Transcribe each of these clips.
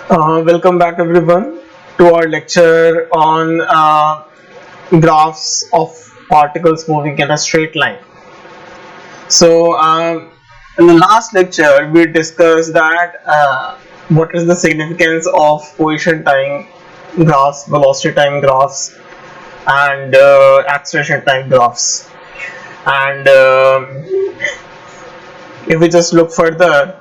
Welcome back everyone to our lecture on graphs of particles moving in a straight line. So in the last lecture we discussed that what is the significance of position time graphs, velocity time graphs and acceleration time graphs. And if we just look further,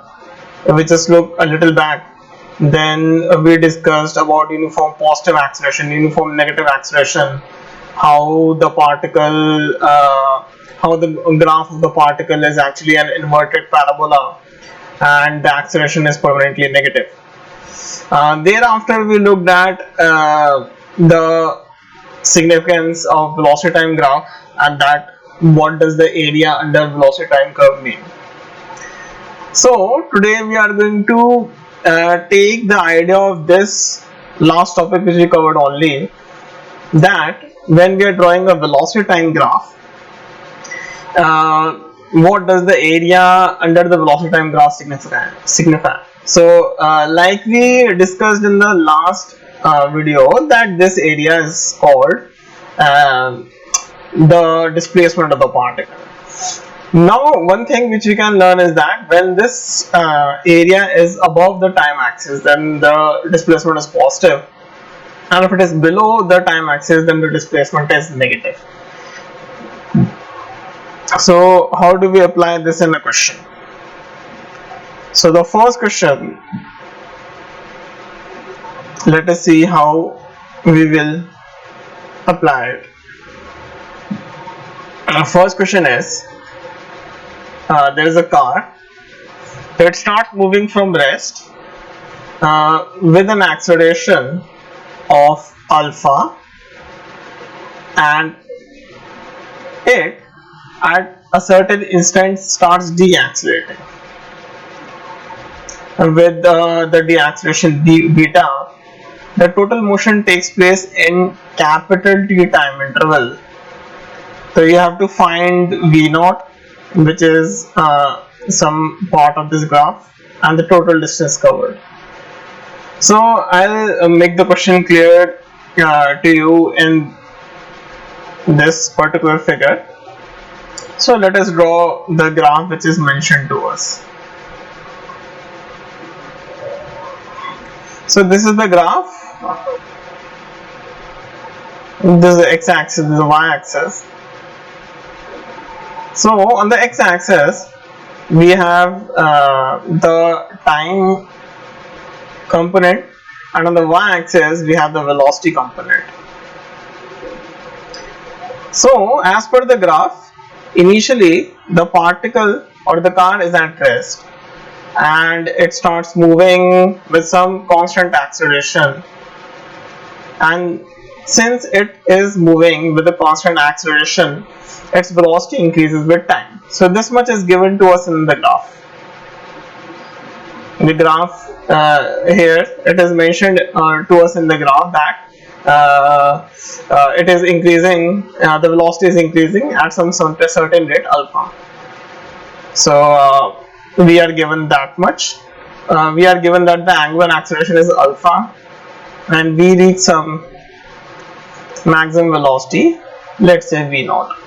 if we just look a little back, then we discussed about uniform positive acceleration, uniform negative acceleration, how the particle, how the graph of the particle is actually an inverted parabola, and the acceleration is permanently negative. Thereafter, we looked at the significance of velocity time graph, and that what does the area under velocity time curve mean. So today we are going to take the idea of this last topic which we covered only, that when we are drawing a velocity time graph, what does the area under the velocity time graph signify. So like we discussed in the last video, that this area is called the displacement of the particle. Now one thing which we can learn is that when this area is above the time axis, then the displacement is positive, and if it is below the time axis, then the displacement is negative. So how do we apply this in a question? So the first question, let us see how we will apply it. First question is, there is a car, it starts moving from rest with an acceleration of alpha, and it at a certain instant starts deaccelerating. With the deacceleration beta, the total motion takes place in capital T time interval. So you have to find V naught, which is some part of this graph, and the total distance covered. So I'll make the question clear to you in this particular figure. So let us draw the graph which is mentioned to us. So this is the graph. This is the x-axis, this is the y-axis. So on the x-axis we have the time component, and on the y-axis we have the velocity component. So as per the graph, initially the particle or the car is at rest and it starts moving with some constant acceleration, and since it is moving with a constant acceleration, its velocity increases with time. So this much is given to us in the graph. In the graph here it is mentioned to us in the graph that it is increasing, the velocity is increasing at some certain rate alpha. So we are given that much. We are given that the angular acceleration is alpha, and we reach some maximum velocity, let's say V naught.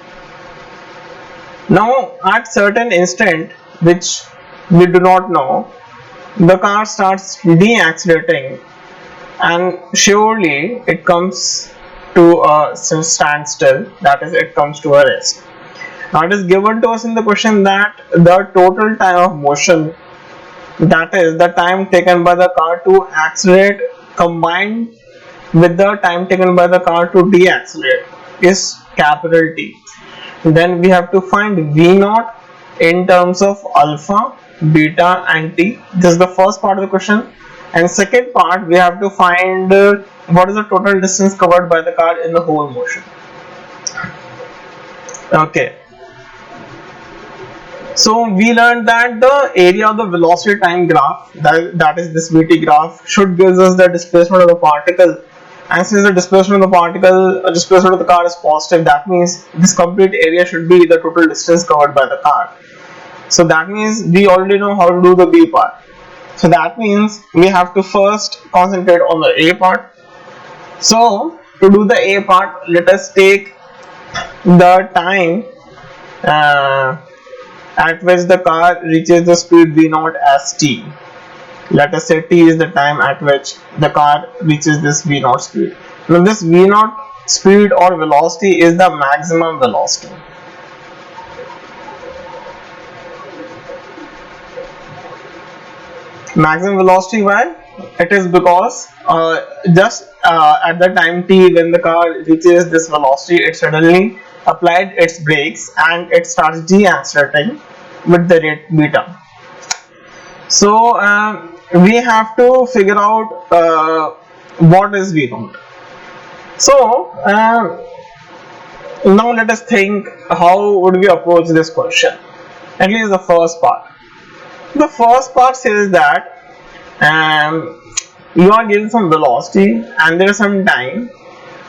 Now at certain instant which we do not know, the car starts deaccelerating, and surely it comes to a standstill, that is, it comes to a rest. Now it is given to us in the question that the total time of motion, that is the time taken by the car to accelerate combined with the time taken by the car to deaccelerate, is capital T. Then we have to find V naught in terms of alpha, beta and T. This is the first part of the question. And second part, we have to find what is the total distance covered by the car in the whole motion. Okay. So we learned that the area of the velocity time graph, that is this Vt graph, should give us the displacement of the particle. And since the displacement of the particle, displacement of the car is positive, that means this complete area should be the total distance covered by the car. So that means we already know how to do the B part. So that means we have to first concentrate on the A part. So to do the A part, let us take the time at which the car reaches the speed v0 as t. Let us say t is the time at which the car reaches this v0 speed. Now this v0 speed or velocity is the maximum velocity. Maximum velocity, why? It is because just at the time t when the car reaches this velocity, it suddenly applied its brakes and it starts deaccelerating with the rate beta. So we have to figure out what is v0. So now let us think how would we approach this question. At least the first part. The first part says that you are given some velocity and there is some time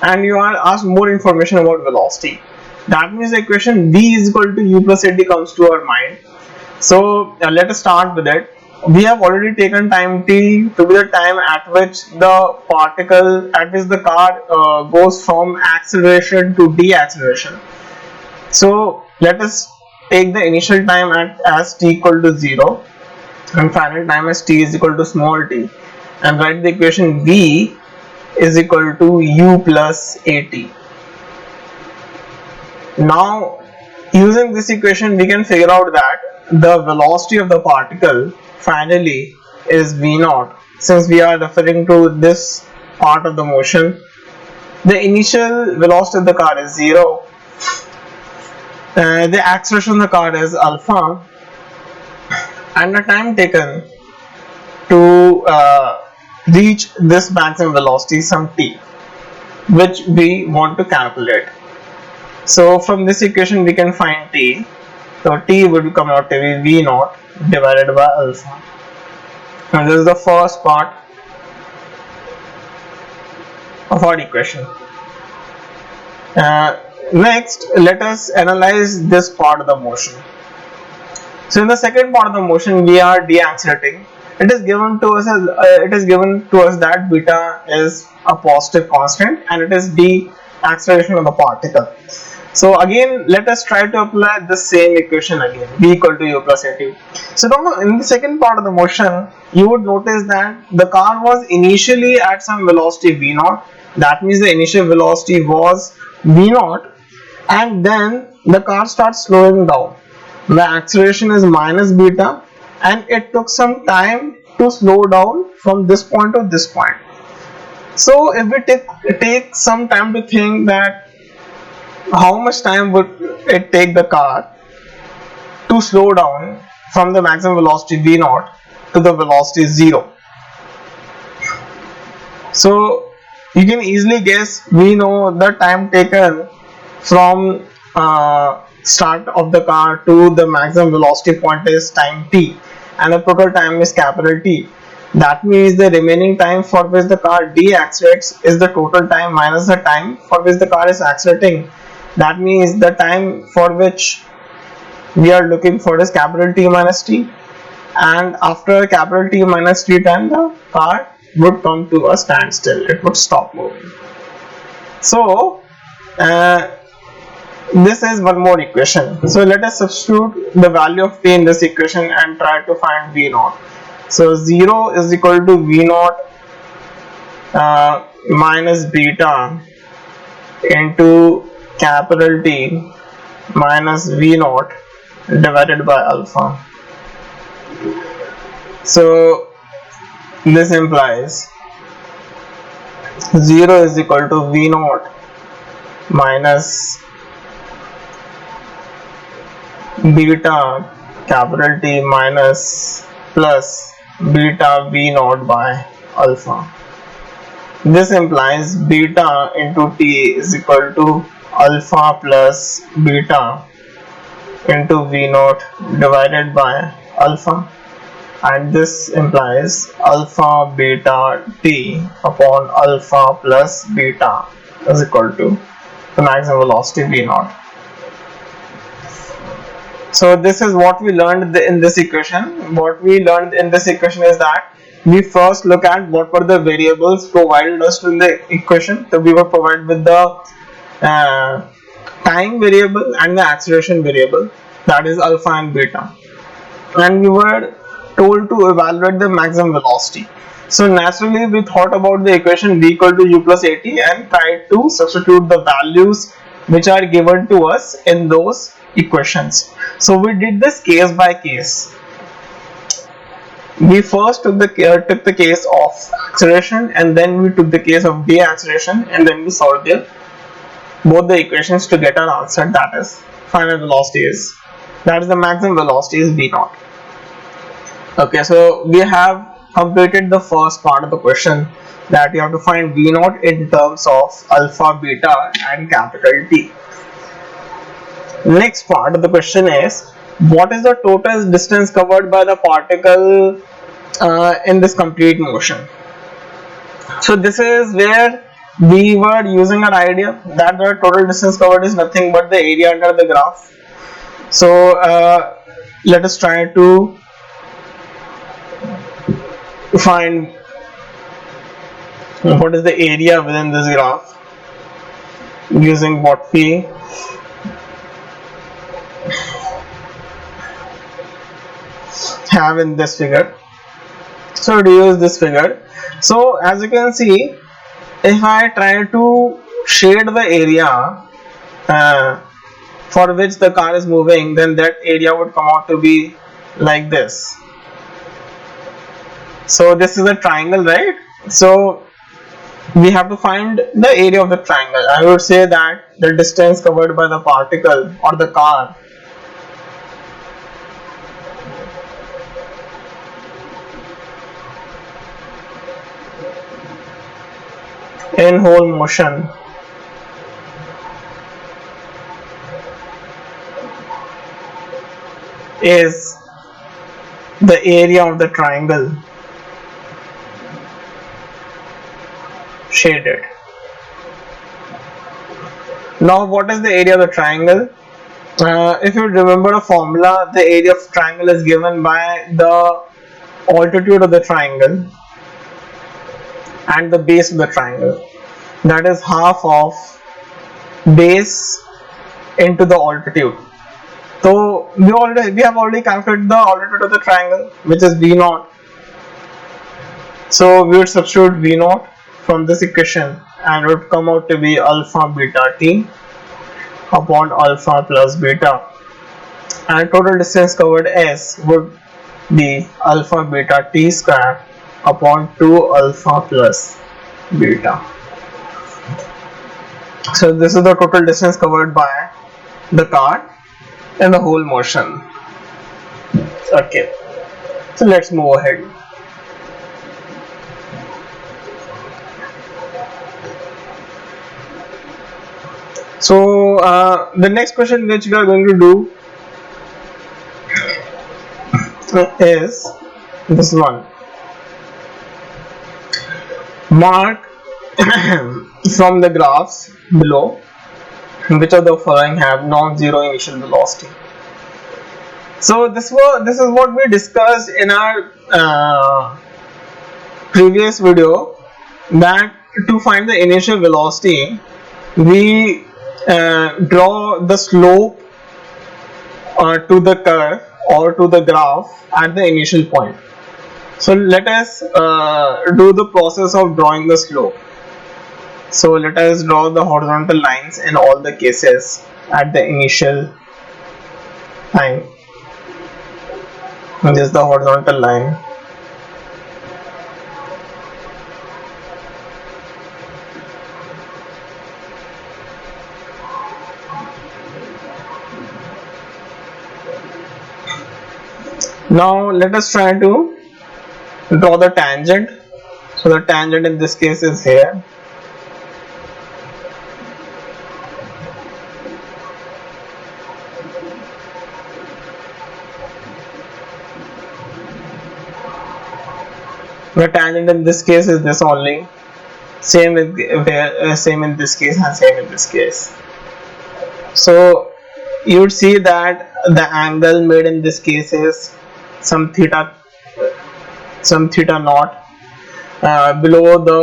and you are asked more information about velocity. That means the equation v is equal to u plus at comes to our mind. So let us start with it. We have already taken time t to be the time at which the car goes from acceleration to deceleration. So let us take the initial time as t equal to 0 and final time as t is equal to small t, and write the equation v is equal to u plus at. Now using this equation we can figure out that the velocity of the particle finally is v0. Since we are referring to this part of the motion, the initial velocity of the car is 0, the acceleration of the car is alpha, and the time taken to reach this maximum velocity some t, which we want to calculate. So from this equation we can find t. So t would come out to be v0 divided by alpha. And this is the first part of our equation. Next, let us analyze this part of the motion. So in the second part of the motion, we are deaccelerating. It is given to us that beta is a positive constant and it is deceleration of the particle. So again, let us try to apply the same equation again, v equal to u plus at. So now in the second part of the motion, you would notice that the car was initially at some velocity v0. That means the initial velocity was v0, and then the car starts slowing down. The acceleration is minus beta and it took some time to slow down from this point to this point. So if we take some time to think that how much time would it take the car to slow down from the maximum velocity v0 to the velocity 0. So you can easily guess, we know the time taken from start of the car to the maximum velocity point is time t, and the total time is capital T. That means the remaining time for which the car deaccelerates is the total time minus the time for which the car is accelerating. That means the time for which we are looking for is capital T minus t, and after capital T minus t time the car would come to a standstill, it would stop moving. So this is one more equation. So let us substitute the value of t in this equation and try to find v0. So 0 is equal to v0 minus beta into capital T minus v0 divided by alpha. So this implies 0 is equal to v0 minus beta capital T minus plus beta v0 by alpha. This implies beta into t is equal to alpha plus beta into v0 divided by alpha, and this implies alpha beta t upon alpha plus beta is equal to the maximum velocity v0. So this is what we learned in this equation. What we learned in this equation is that we first look at what were the variables provided us in the equation. So we were provided with the time variable and the acceleration variable, that is alpha and beta, and we were told to evaluate the maximum velocity. So naturally we thought about the equation v equal to u plus at and tried to substitute the values which are given to us in those equations. So we did this case by case. We first took the case of acceleration, and then we took the case of deceleration, and then we solved both the equations to get our answer, that is final velocity is, that is the maximum velocity is v naught. Okay, so we have completed the first part of the question, that you have to find v naught in terms of alpha, beta and capital T. Next part of the question is, what is the total distance covered by the particle in this complete motion? So this is where we were using an idea that the total distance covered is nothing but the area under the graph. So let us try to find what is the area within this graph using what we have in this figure. So to use this figure, so as you can see, if I try to shade the area for which the car is moving, then that area would come out to be like this. So this is a triangle, right? So we have to find the area of the triangle. I would say that the distance covered by the particle or the car in whole motion is the area of the triangle shaded. Now what is the area of the triangle? If you remember a formula, the area of triangle is given by the altitude of the triangle and the base of the triangle, that is half of base into the altitude. So we have already calculated the altitude of the triangle, which is v naught. So we would substitute v naught from this equation, and it would come out to be alpha beta t upon alpha plus beta, and total distance covered s would be alpha beta t square upon 2 alpha plus beta. So this is the total distance covered by the car in the whole motion. Okay, so let's move ahead. So the next question which we are going to do is this one. Mark from the graphs below which of the following have non-zero initial velocity. So this is what we discussed in our previous video, that to find the initial velocity we draw the slope to the curve or to the graph at the initial point. So let us do the process of drawing the slope. So let us draw the horizontal lines in all the cases at the initial time. This is the horizontal line. Now let us try to draw the tangent. So the tangent in this case is here. The tangent in this case is this only. Same in this case and same in this case. So you would see that the angle made in this case is some theta naught below the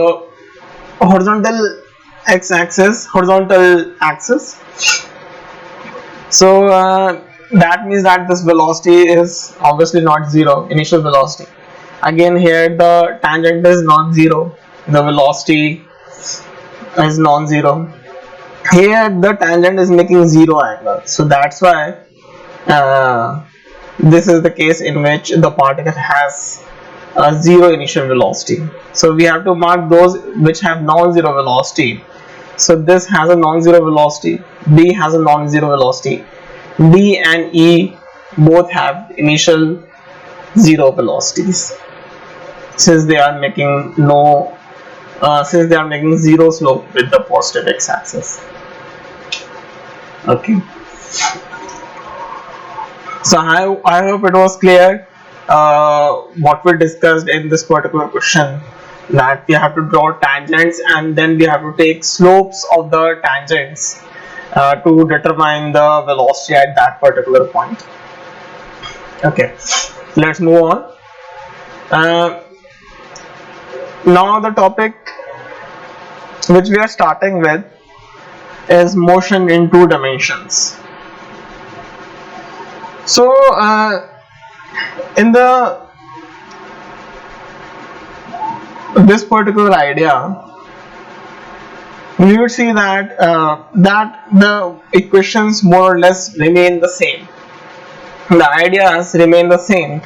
horizontal horizontal axis. So that means that this velocity is obviously not zero, initial velocity. Again here the tangent is not zero, the velocity is non-zero. Here the tangent is making zero angle, so that's why this is the case in which the particle has a zero initial velocity. So we have to mark those which have non-zero velocity. So this has a non-zero velocity, B has a non-zero velocity, D and E both have initial zero velocities, since they are making zero slope with the positive x-axis. Okay, so I hope it was clear what we discussed in this particular question, that we have to draw tangents and then we have to take slopes of the tangents to determine the velocity at that particular point. Okay, let's move on. Now the topic which we are starting with is motion in two dimensions. So in this particular idea, we would see that that the equations more or less remain the same. The ideas remain the same.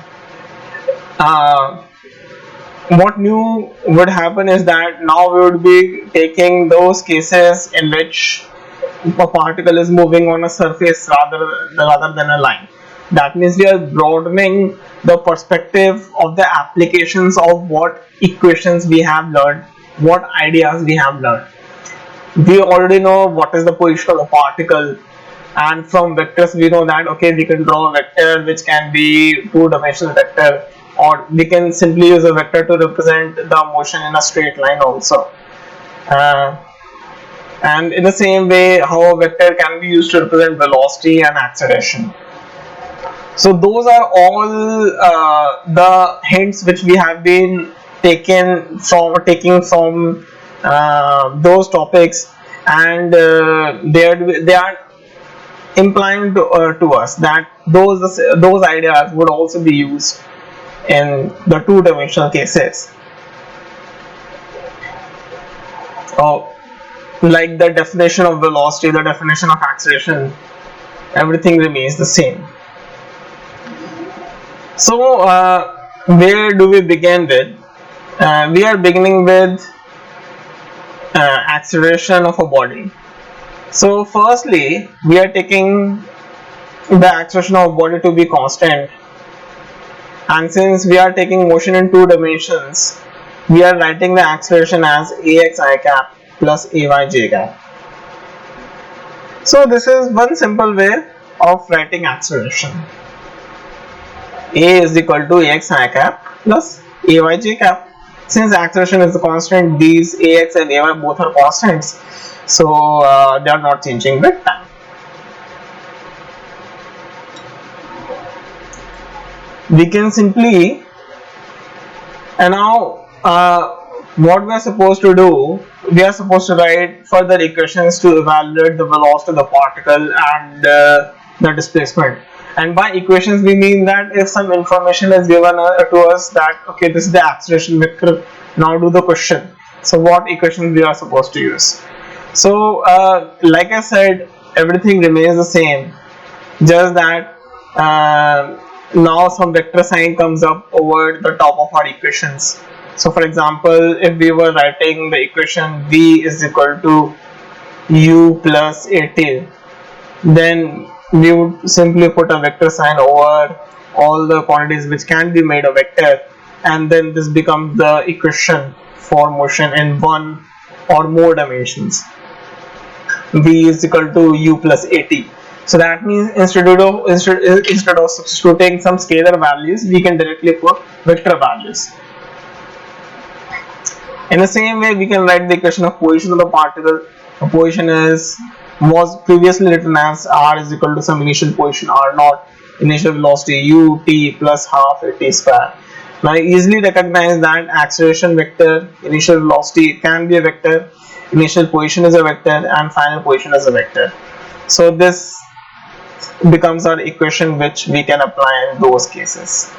What new would happen is that now we would be taking those cases in which a particle is moving on a surface rather than a line. That means we are broadening the perspective of the applications of what equations we have learned, what ideas we have learned. We already know what is the position of a particle, and from vectors we know that okay, we can draw a vector which can be two-dimensional vector, or we can simply use a vector to represent the motion in a straight line also. And in the same way, how a vector can be used to represent velocity and acceleration. So those are all the hints which we have been taking from those topics, and they are implying to us that those ideas would also be used in the two-dimensional cases. Like the definition of velocity, the definition of acceleration, everything remains the same. So where do we begin with? We are beginning with acceleration of a body. So firstly, we are taking the acceleration of a body to be constant, and since we are taking motion in two dimensions, we are writing the acceleration as ax I cap plus ay j cap. So this is one simple way of writing acceleration. A is equal to ax I cap plus ay j cap. Since acceleration is a constant, these ax and ay both are constants, so they are not changing with time. We can simply, and now what we are supposed to do, we are supposed to write further equations to evaluate the velocity of the particle and the displacement. And by equations we mean that if some information is given to us that okay, this is the acceleration vector, now do the question. So what equations we are supposed to use? So like I said, everything remains the same, just that now some vector sign comes up over the top of our equations. So for example, if we were writing the equation v is equal to u plus at, then we would simply put a vector sign over all the quantities which can be made a vector, and then this becomes the equation for motion in one or more dimensions. V is equal to u plus at. So that means instead of substituting some scalar values, we can directly put vector values. In the same way, we can write the equation of position of the particle. The position is was previously written as r is equal to some initial position r naught, initial velocity u t plus half a t square. Now I easily recognize that acceleration vector, initial velocity can be a vector, initial position is a vector, and final position is a vector. So this becomes our equation which we can apply in those cases.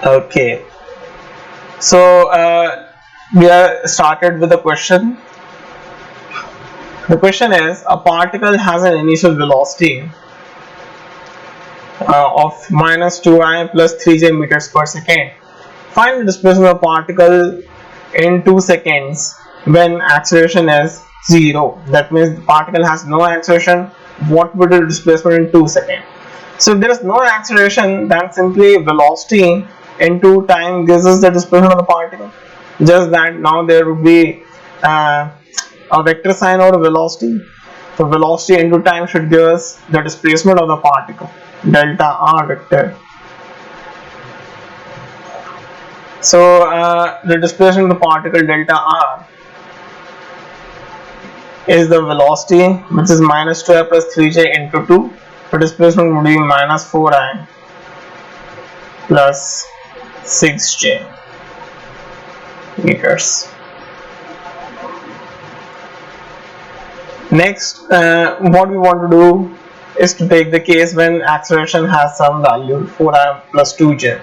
Okay, so we are started with the question. The question is, a particle has an initial velocity of minus 2i plus 3j meters per second. Find the displacement of the particle in 2 seconds when acceleration is 0. That means the particle has no acceleration. What would be the displacement in 2 seconds? So if there is no acceleration, then simply velocity into time gives us the displacement of the particle. Just that now there would be a vector sign or a velocity. So velocity into time should give us the displacement of the particle, delta r vector. So the displacement of the particle delta r is the velocity, which is minus 2i plus 3j into 2. The displacement would be minus 4i plus 6j meters. Next, what we want to do is to take the case when acceleration has some value 4i plus 2j.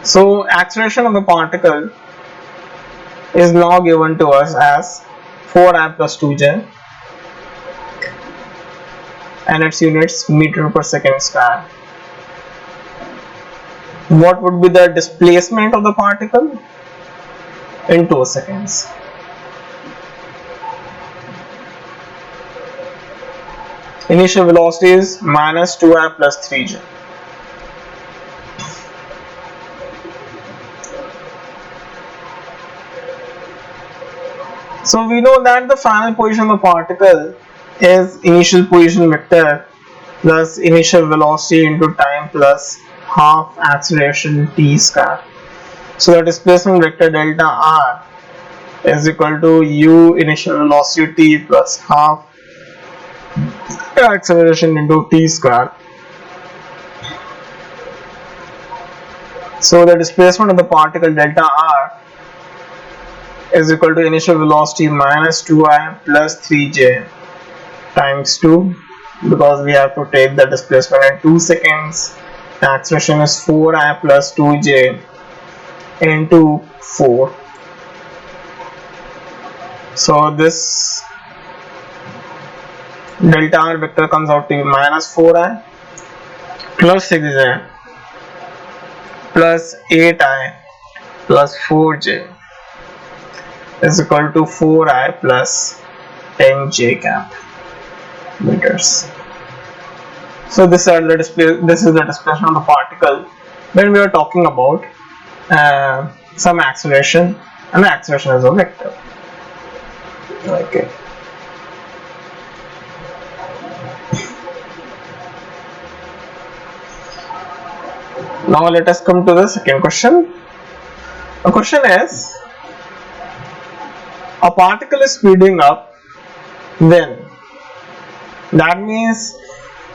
So acceleration of the particle is now given to us as 4i plus 2j, and its units meter per second square. What would be the displacement of the particle in 2 seconds? Initial velocity is minus 2i plus 3j. So we know that the final position of the particle is initial position vector plus initial velocity into time plus half acceleration t square. So the displacement vector delta r is equal to u initial velocity t plus half acceleration into t square. So the displacement of the particle delta r is equal to initial velocity minus 2i plus 3j times 2, because we have to take the displacement in 2 seconds. The acceleration is 4i plus 2j into 4. So this delta r vector comes out to be minus 4i plus 6j plus 8i plus 4j is equal to 4i plus 10j cap meters. So this is the displacement of the particle when we are talking about some acceleration, and the acceleration is a vector. Okay. Now let us come to the second question. The question is, a particle is speeding up when? That means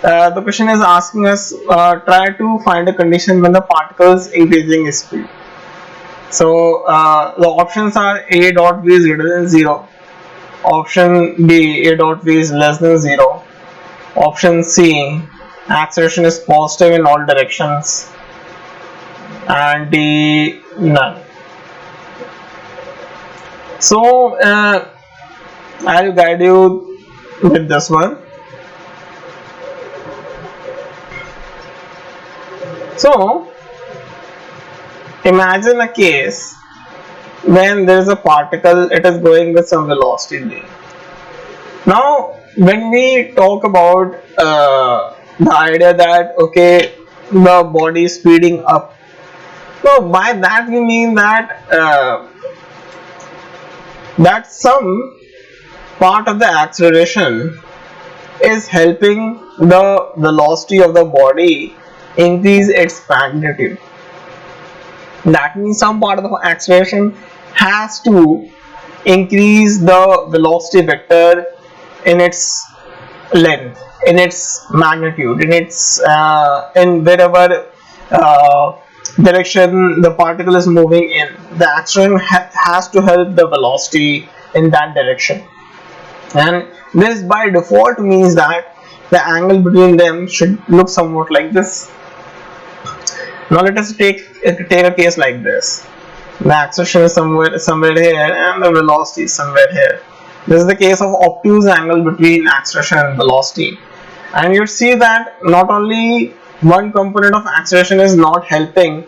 the question is asking us try to find a condition when the particle is increasing its speed. So the options are A dot v is greater than 0, option B A dot v is less than 0, option C acceleration is positive in all directions, and D none. So I'll guide you with this one. So imagine a case when there is a particle, it is going with some velocity v. Now when we talk about the idea that okay, the body is speeding up, so by that we mean that that some part of the acceleration is helping the velocity of the body increase its magnitude. That means some part of the acceleration has to increase the velocity vector in its length, in its magnitude, in its in wherever direction the particle is moving in. The acceleration has to help the velocity in that direction, and this by default means that the angle between them should look somewhat like this. Now let us take a case like this. The acceleration is somewhere here and the velocity is somewhere here. This is the case of obtuse angle between acceleration and velocity, and you see that not only one component of acceleration is not helping,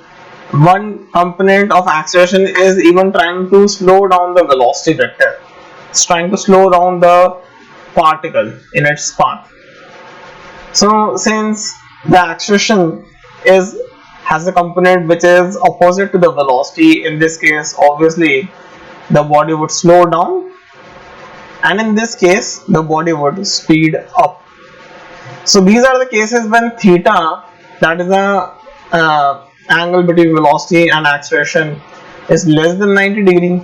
one component of acceleration is even trying to slow down the velocity vector. It's trying to slow down the particle in its path. So since the acceleration has a component which is opposite to the velocity, in this case obviously the body would slow down, and in this case the body would speed up. So these are the cases when theta, that is the angle between velocity and acceleration, is less than 90 degree,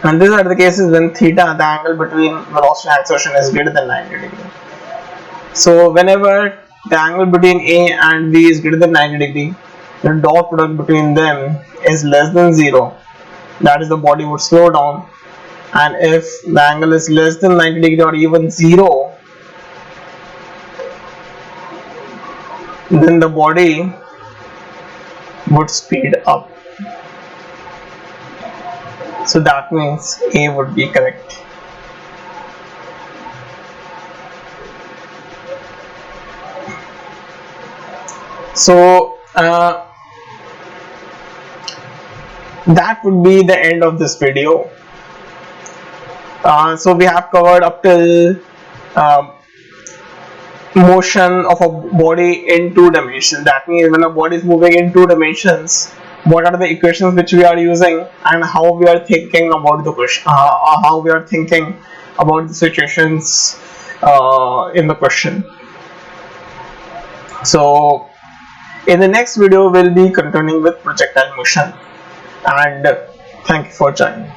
and these are the cases when theta, the angle between velocity and acceleration, is greater than 90 degree. So whenever the angle between A and B is greater than 90 degree, the dot product between them is less than 0, that is the body would slow down, and if the angle is less than 90 degree or even 0, then the body would speed up. So that means A would be correct. So that would be the end of this video. So we have covered up till motion of a body in 2 dimensions. That means when a body is moving in 2 dimensions, what are the equations which we are using and how we are thinking about the question, how we are thinking about the situations in the question. So in the next video we'll be continuing with projectile motion, and thank you for joining.